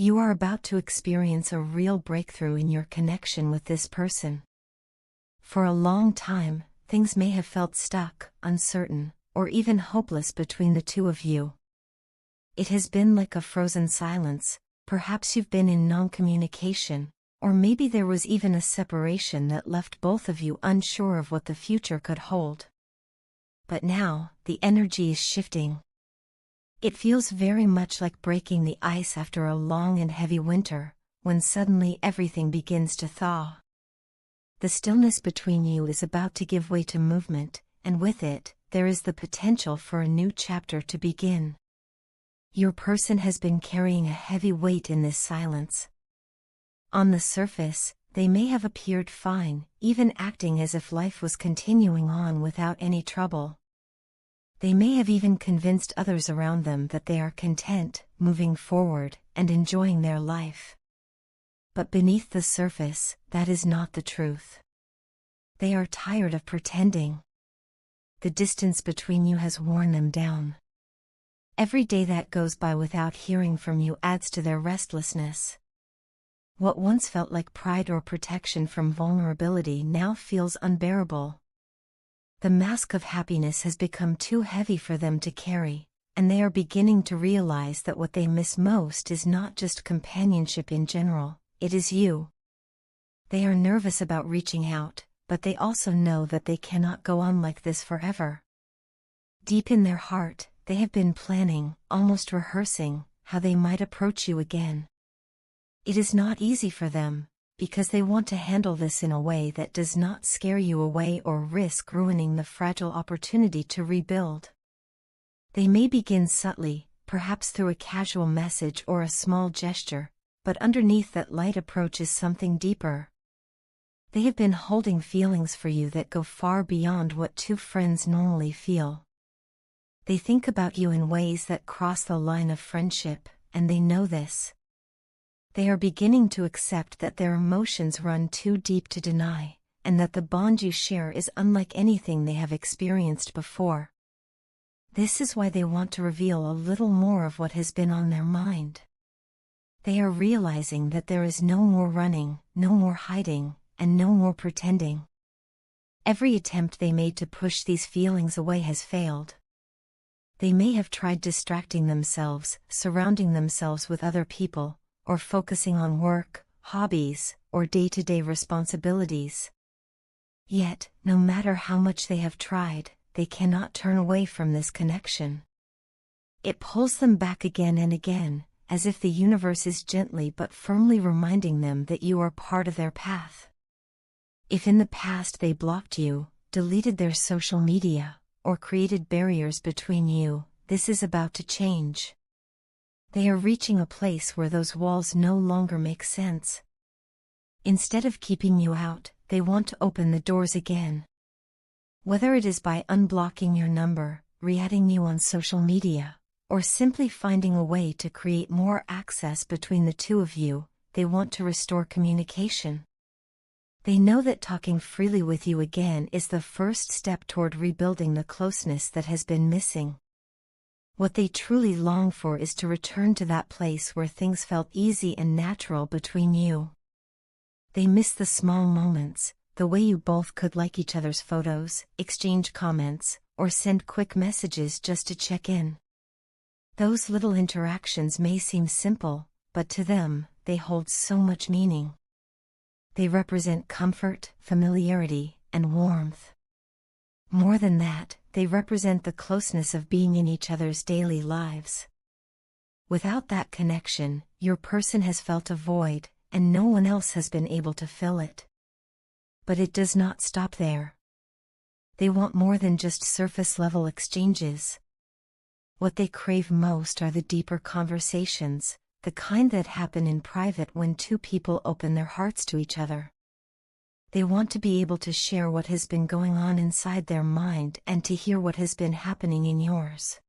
You are about to experience a real breakthrough in your connection with this person. For a long time, things may have felt stuck, uncertain, or even hopeless between the two of you. It has been like a frozen silence. Perhaps you've been in non-communication, or maybe there was even a separation that left both of you unsure of what the future could hold. But now, the energy is shifting. It feels very much like breaking the ice after a long and heavy winter, when suddenly everything begins to thaw. The stillness between you is about to give way to movement, and with it, there is the potential for a new chapter to begin. Your person has been carrying a heavy weight in this silence. On the surface, they may have appeared fine, even acting as if life was continuing on without any trouble. They may have even convinced others around them that they are content, moving forward, and enjoying their life. But beneath the surface, that is not the truth. They are tired of pretending. The distance between you has worn them down. Every day that goes by without hearing from you adds to their restlessness. What once felt like pride or protection from vulnerability now feels unbearable. The mask of happiness has become too heavy for them to carry, and they are beginning to realize that what they miss most is not just companionship in general, it is you. They are nervous about reaching out, but they also know that they cannot go on like this forever. Deep in their heart, they have been planning, almost rehearsing, how they might approach you again. It is not easy for them, because they want to handle this in a way that does not scare you away or risk ruining the fragile opportunity to rebuild. They may begin subtly, perhaps through a casual message or a small gesture, but underneath that light approach is something deeper. They have been holding feelings for you that go far beyond what two friends normally feel. They think about you in ways that cross the line of friendship, and they know this. They are beginning to accept that their emotions run too deep to deny, and that the bond you share is unlike anything they have experienced before. This is why they want to reveal a little more of what has been on their mind. They are realizing that there is no more running, no more hiding, and no more pretending. Every attempt they made to push these feelings away has failed. They may have tried distracting themselves, surrounding themselves with other people, or focusing on work, hobbies, or day-to-day responsibilities. Yet, no matter how much they have tried, they cannot turn away from this connection. It pulls them back again and again, as if the universe is gently but firmly reminding them that you are part of their path. If in the past they blocked you, deleted their social media, or created barriers between you, this is about to change. They are reaching a place where those walls no longer make sense. Instead of keeping you out, they want to open the doors again. Whether it is by unblocking your number, re-adding you on social media, or simply finding a way to create more access between the two of you, they want to restore communication. They know that talking freely with you again is the first step toward rebuilding the closeness that has been missing. What they truly long for is to return to that place where things felt easy and natural between you. They miss the small moments, the way you both could like each other's photos, exchange comments, or send quick messages just to check in. Those little interactions may seem simple, but to them, they hold so much meaning. They represent comfort, familiarity, and warmth. More than that, they represent the closeness of being in each other's daily lives. Without that connection, your person has felt a void, and no one else has been able to fill it. But it does not stop there. They want more than just surface-level exchanges. What they crave most are the deeper conversations, the kind that happen in private when two people open their hearts to each other. They want to be able to share what has been going on inside their mind and to hear what has been happening in yours.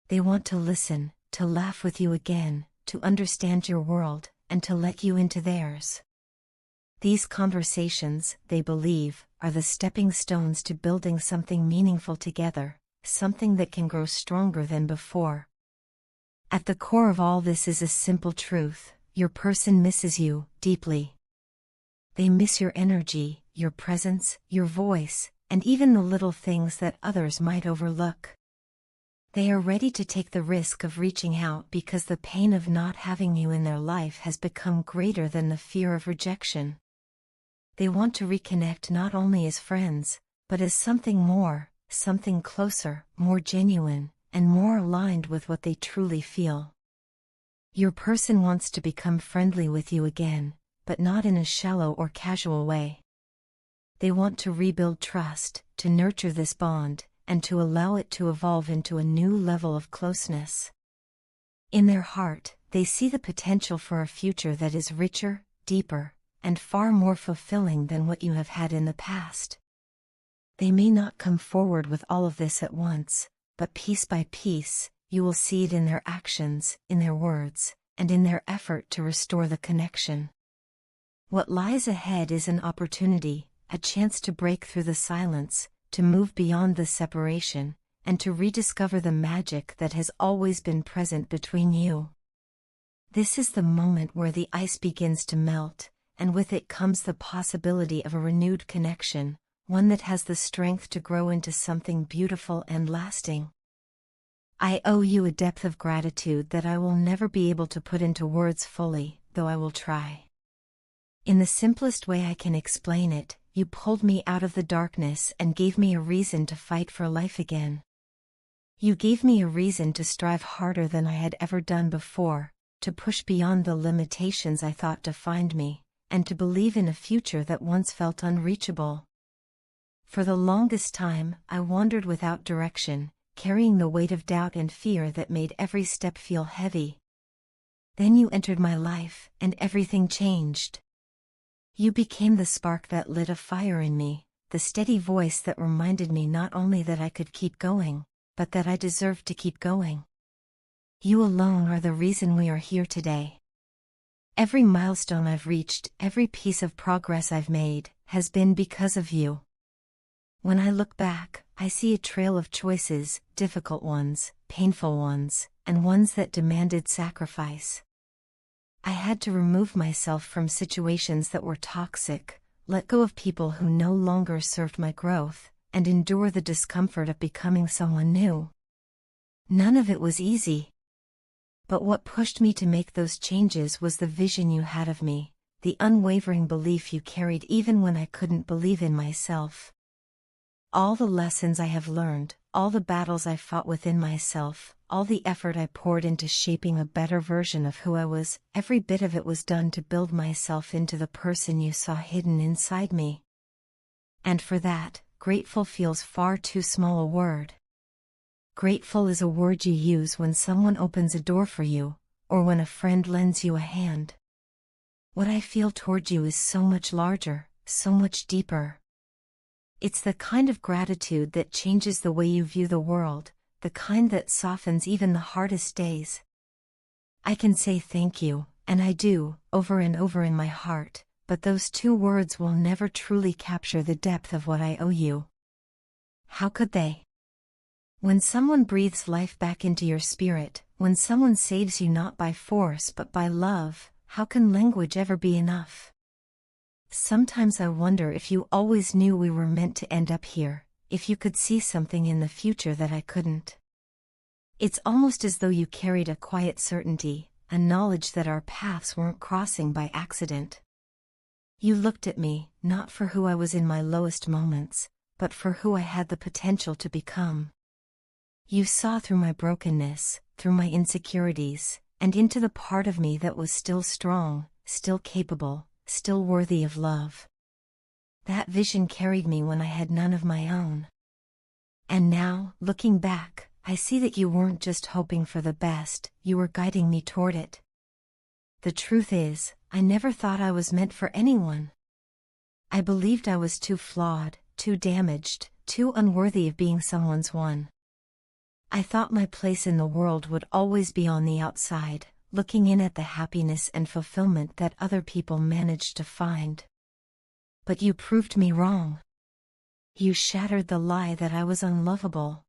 They want to listen, to laugh with you again, to understand your world, and to let you into theirs. These conversations, they believe, are the stepping stones to building something meaningful together, something that can grow stronger than before. At the core of all this is a simple truth: your person misses you deeply. They miss your energy, your presence, your voice, and even the little things that others might overlook. They are ready to take the risk of reaching out because the pain of not having you in their life has become greater than the fear of rejection. They want to reconnect not only as friends, but as something more, something closer, more genuine, and more aligned with what they truly feel. Your person wants to become friendly with you again, but not in a shallow or casual way. They want to rebuild trust, to nurture this bond, and to allow it to evolve into a new level of closeness. In their heart, they see the potential for a future that is richer, deeper, and far more fulfilling than what you have had in the past. They may not come forward with all of this at once, but piece by piece, you will see it in their actions, in their words, and in their effort to restore the connection. What lies ahead is an opportunity, a chance to break through the silence, to move beyond the separation, and to rediscover the magic that has always been present between you. This is the moment where the ice begins to melt, and with it comes the possibility of a renewed connection, one that has the strength to grow into something beautiful and lasting. I owe you a depth of gratitude that I will never be able to put into words fully, though I will try. In the simplest way I can explain it, you pulled me out of the darkness and gave me a reason to fight for life again. You gave me a reason to strive harder than I had ever done before, to push beyond the limitations I thought defined me, and to believe in a future that once felt unreachable. For the longest time, I wandered without direction, carrying the weight of doubt and fear that made every step feel heavy. Then you entered my life, and everything changed. You became the spark that lit a fire in me, the steady voice that reminded me not only that I could keep going, but that I deserved to keep going. You alone are the reason we are here today. Every milestone I've reached, every piece of progress I've made, has been because of you. When I look back, I see a trail of choices, difficult ones, painful ones, and ones that demanded sacrifice. I had to remove myself from situations that were toxic, let go of people who no longer served my growth, and endure the discomfort of becoming someone new. None of it was easy. But what pushed me to make those changes was the vision you had of me, the unwavering belief you carried even when I couldn't believe in myself. All the lessons I have learned, all the battles I fought within myself, all the effort I poured into shaping a better version of who I was, every bit of it was done to build myself into the person you saw hidden inside me. And for that, grateful feels far too small a word. Grateful is a word you use when someone opens a door for you, or when a friend lends you a hand. What I feel toward you is so much larger, so much deeper. It's the kind of gratitude that changes the way you view the world, the kind that softens even the hardest days. I can say thank you, and I do, over and over in my heart, but those two words will never truly capture the depth of what I owe you. How could they? When someone breathes life back into your spirit, when someone saves you not by force but by love, how can language ever be enough? Sometimes I wonder if you always knew we were meant to end up here, if you could see something in the future that I couldn't. It's almost as though you carried a quiet certainty, a knowledge that our paths weren't crossing by accident. You looked at me, not for who I was in my lowest moments, but for who I had the potential to become. You saw through my brokenness, through my insecurities, and into the part of me that was still strong, still capable, still worthy of love. That vision carried me when I had none of my own. And now, looking back, I see that you weren't just hoping for the best, you were guiding me toward it. The truth is, I never thought I was meant for anyone. I believed I was too flawed, too damaged, too unworthy of being someone's one. I thought my place in the world would always be on the outside, looking in at the happiness and fulfillment that other people managed to find. But you proved me wrong. You shattered the lie that I was unlovable.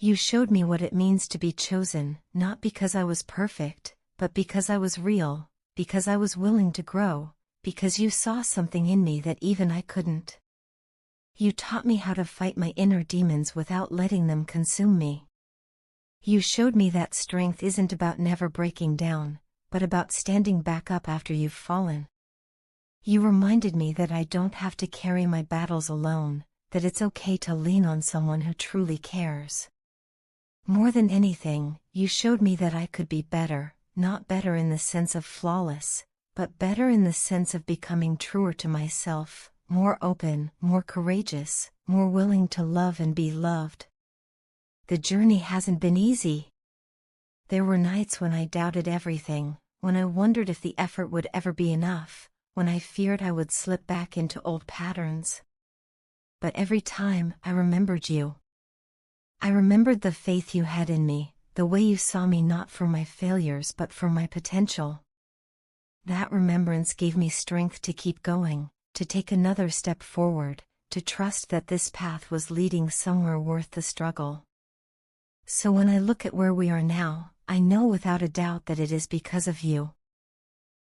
You showed me what it means to be chosen, not because I was perfect, but because I was real, because I was willing to grow, because you saw something in me that even I couldn't. You taught me how to fight my inner demons without letting them consume me. You showed me that strength isn't about never breaking down, but about standing back up after you've fallen. You reminded me that I don't have to carry my battles alone, that it's okay to lean on someone who truly cares. More than anything, you showed me that I could be better, not better in the sense of flawless, but better in the sense of becoming truer to myself, more open, more courageous, more willing to love and be loved. The journey hasn't been easy. There were nights when I doubted everything, when I wondered if the effort would ever be enough, when I feared I would slip back into old patterns. But every time, I remembered you. I remembered the faith you had in me, the way you saw me not for my failures but for my potential. That remembrance gave me strength to keep going, to take another step forward, to trust that this path was leading somewhere worth the struggle. So when I look at where we are now, I know without a doubt that it is because of you.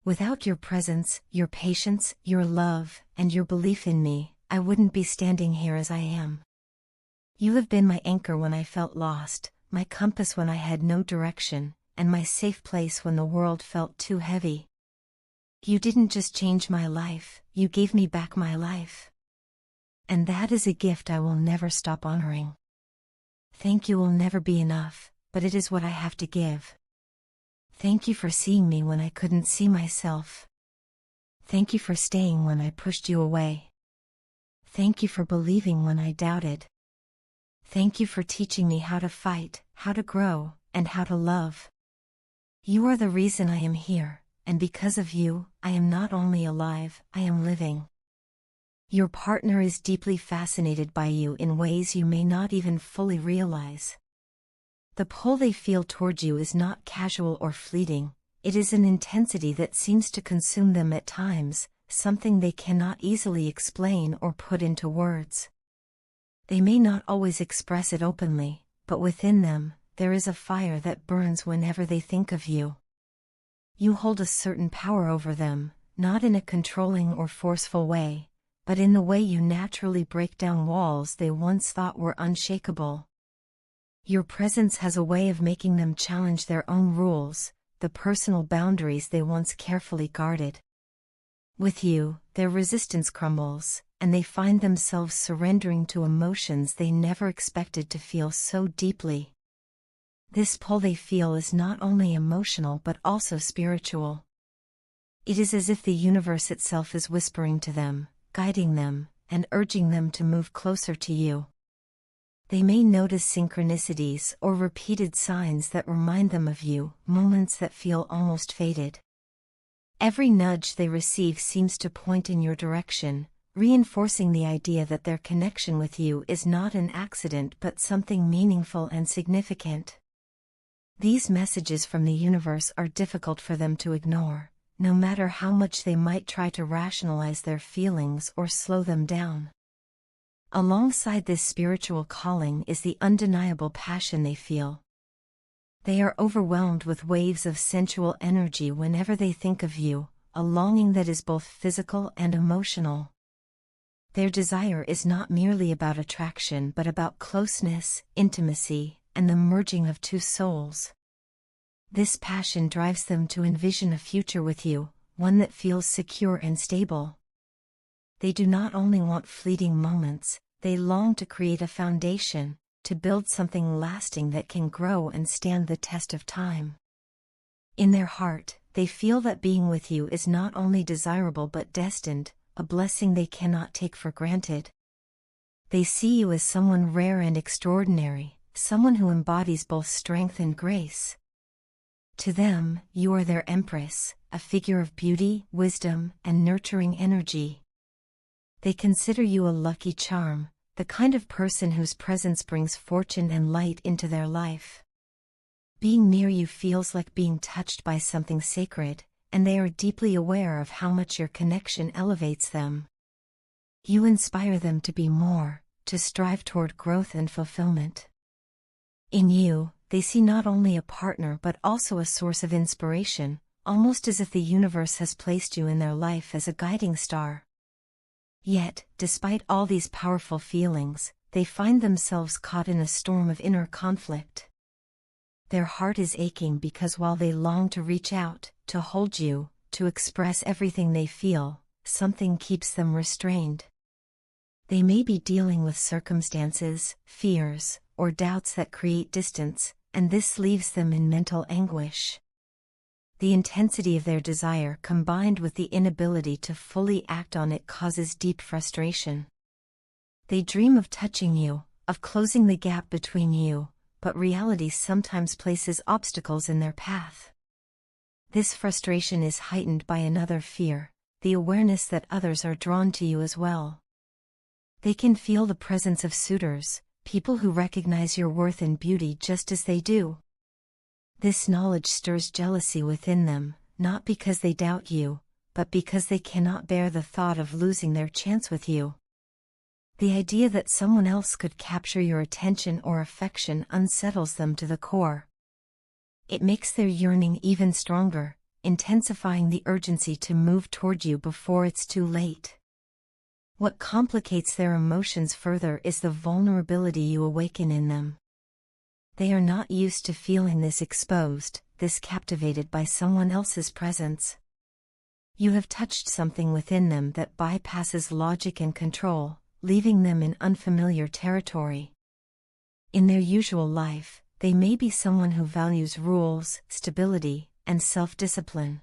Without your presence, your patience, your love, and your belief in me, I wouldn't be standing here as I am. You have been my anchor when I felt lost, my compass when I had no direction, and my safe place when the world felt too heavy. You didn't just change my life, you gave me back my life. And that is a gift I will never stop honoring. Thank you will never be enough, but it is what I have to give. Thank you for seeing me when I couldn't see myself. Thank you for staying when I pushed you away. Thank you for believing when I doubted. Thank you for teaching me how to fight, how to grow, and how to love. You are the reason I am here, and because of you, I am not only alive, I am living. Your partner is deeply fascinated by you in ways you may not even fully realize. The pull they feel toward you is not casual or fleeting, it is an intensity that seems to consume them at times, something they cannot easily explain or put into words. They may not always express it openly, but within them, there is a fire that burns whenever they think of you. You hold a certain power over them, not in a controlling or forceful way, but in the way you naturally break down walls they once thought were unshakable. Your presence has a way of making them challenge their own rules, the personal boundaries they once carefully guarded. With you, their resistance crumbles, and they find themselves surrendering to emotions they never expected to feel so deeply. This pull they feel is not only emotional but also spiritual. It is as if the universe itself is whispering to them, guiding them, and urging them to move closer to you. They may notice synchronicities or repeated signs that remind them of you, moments that feel almost fated. Every nudge they receive seems to point in your direction, reinforcing the idea that their connection with you is not an accident but something meaningful and significant. These messages from the universe are difficult for them to ignore, no matter how much they might try to rationalize their feelings or slow them down. Alongside this spiritual calling is the undeniable passion they feel. They are overwhelmed with waves of sensual energy whenever they think of you, a longing that is both physical and emotional. Their desire is not merely about attraction but about closeness, intimacy, and the merging of two souls. This passion drives them to envision a future with you, one that feels secure and stable. They do not only want fleeting moments, they long to create a foundation, to build something lasting that can grow and stand the test of time. In their heart, they feel that being with you is not only desirable but destined, a blessing they cannot take for granted. They see you as someone rare and extraordinary, someone who embodies both strength and grace. To them, you are their empress, a figure of beauty, wisdom, and nurturing energy. They consider you a lucky charm, the kind of person whose presence brings fortune and light into their life. Being near you feels like being touched by something sacred, and they are deeply aware of how much your connection elevates them. You inspire them to be more, to strive toward growth and fulfillment. In you, they see not only a partner but also a source of inspiration, almost as if the universe has placed you in their life as a guiding star. Yet, despite all these powerful feelings, they find themselves caught in a storm of inner conflict. Their heart is aching because while they long to reach out, to hold you, to express everything they feel, something keeps them restrained. They may be dealing with circumstances, fears, or doubts that create distance, and this leaves them in mental anguish. The intensity of their desire combined with the inability to fully act on it causes deep frustration. They dream of touching you, of closing the gap between you, but reality sometimes places obstacles in their path. This frustration is heightened by another fear, the awareness that others are drawn to you as well. They can feel the presence of suitors, people who recognize your worth and beauty just as they do. This knowledge stirs jealousy within them, not because they doubt you, but because they cannot bear the thought of losing their chance with you. The idea that someone else could capture your attention or affection unsettles them to the core. It makes their yearning even stronger, intensifying the urgency to move toward you before it's too late. What complicates their emotions further is the vulnerability you awaken in them. They are not used to feeling this exposed, this captivated by someone else's presence. You have touched something within them that bypasses logic and control, leaving them in unfamiliar territory. In their usual life, they may be someone who values rules, stability, and self-discipline.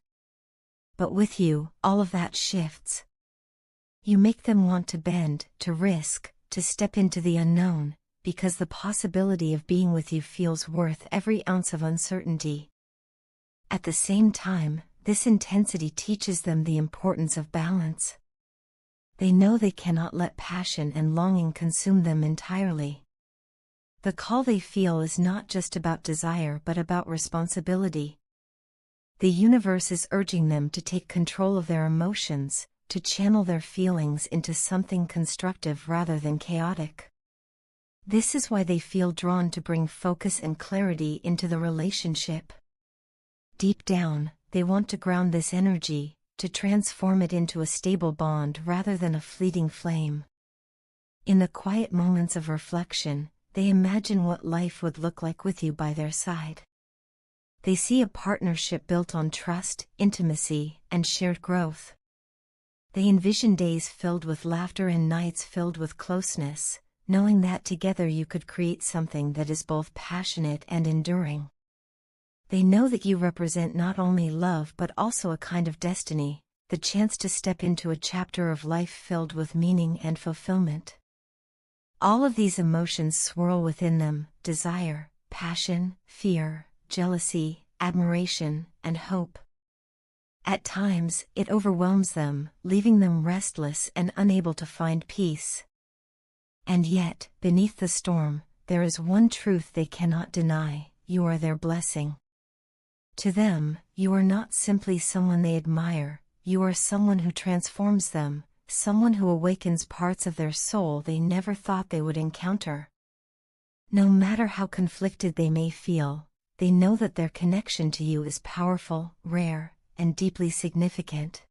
But with you, all of that shifts. You make them want to bend, to risk, to step into the unknown, because the possibility of being with you feels worth every ounce of uncertainty. At the same time, this intensity teaches them the importance of balance. They know they cannot let passion and longing consume them entirely. The call they feel is not just about desire but about responsibility. The universe is urging them to take control of their emotions, to channel their feelings into something constructive rather than chaotic. This is why they feel drawn to bring focus and clarity into the relationship. Deep down, they want to ground this energy, to transform it into a stable bond rather than a fleeting flame. In the quiet moments of reflection, they imagine what life would look like with you by their side. They see a partnership built on trust, intimacy, and shared growth. They envision days filled with laughter and nights filled with closeness, knowing that together you could create something that is both passionate and enduring. They know that you represent not only love but also a kind of destiny, the chance to step into a chapter of life filled with meaning and fulfillment. All of these emotions swirl within them: desire, passion, fear, jealousy, admiration, and hope. At times, it overwhelms them, leaving them restless and unable to find peace. And yet, beneath the storm, there is one truth they cannot deny: you are their blessing. To them, you are not simply someone they admire, you are someone who transforms them, someone who awakens parts of their soul they never thought they would encounter. No matter how conflicted they may feel, they know that their connection to you is powerful, rare, and deeply significant.